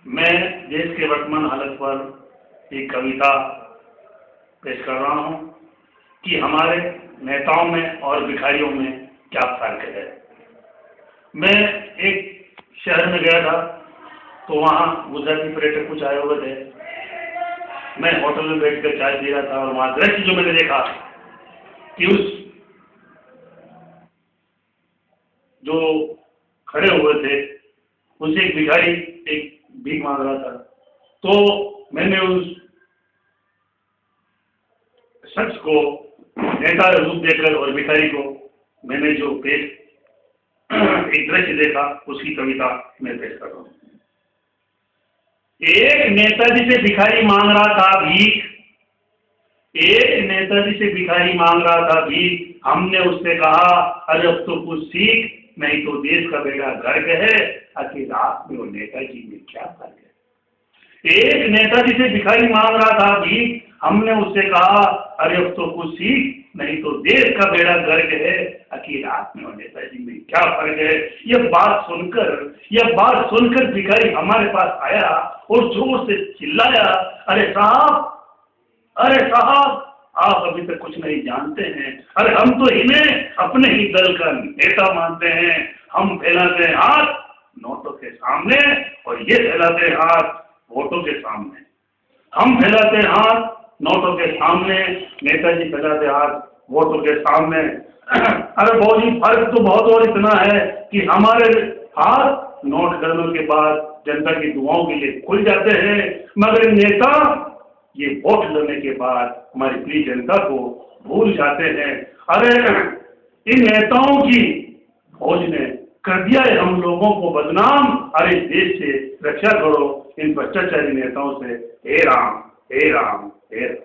मैं देश के वर्तमान हालत पर एक कविता पेश कर रहा हूँ कि हमारे नेताओं में और भिखारियों में क्या फर्क है। मैं एक शहर में गया था तो वहाँ गुजराती पर्यटक कुछ आए हुए थे। मैं होटल में बैठकर चाय पी रहा था और वहाँ दृश्य जो मैंने देखा कि उस जो खड़े हुए थे उसे एक भिखारी एक भीख मांग रहा था। तो मैंने उस शख्स को नेता रूप देकर और भिखारी को मैंने जो पेश एक दृश्य देखा उसकी कविता मैं पेश कर रहा हूँ। एक नेताजी से भिखारी मांग रहा था भीख, एक नेताजी से भिखारी मांग रहा था भीख। हमने उससे कहा अरे अब तो कुछ सीख, नहीं तो देश का बेड़ा गर्क है। आखिर आप में और नेताजी में क्या फर्क है। एक नेताजी से भिखारी मांग रहा था भीख, हमने उससे कहा अरे अब तो कुछ सीख, नहीं तो देश का बेड़ा गर्क है। आखिर आप में और नेताजी में क्या फर्क है। यह बात सुनकर भिखारी हमारे पास आया और जोर से चिल्लाया, अरे साहब आप अभी तक कुछ नहीं जानते हैं। अरे हम तो इन्हें अपने ही दल का नेता मानते हैं। हम फैलाते हैं हाथ नोटों के सामने और ये फैलाते हैं हाथ वोटों के सामने। हम फैलाते हैं हाथ नोटों के सामने, नेताजी फैलाते हाथ वोटों के सामने। अरे बहुत ही फर्क तो बहुत और इतना है कि हमारे हाथ नोट करने के बाद जनता की दुआओं के लिए खुल जाते हैं, मगर नेता ये वोट लेने के बाद हमारी प्रिय जनता को भूल जाते हैं। अरे इन नेताओं की फौज ने कर दिया है हम लोगों को बदनाम। अरे देश से रक्षा करो इन भ्रष्टाचारी नेताओं से। हे राम हे राम हे राम।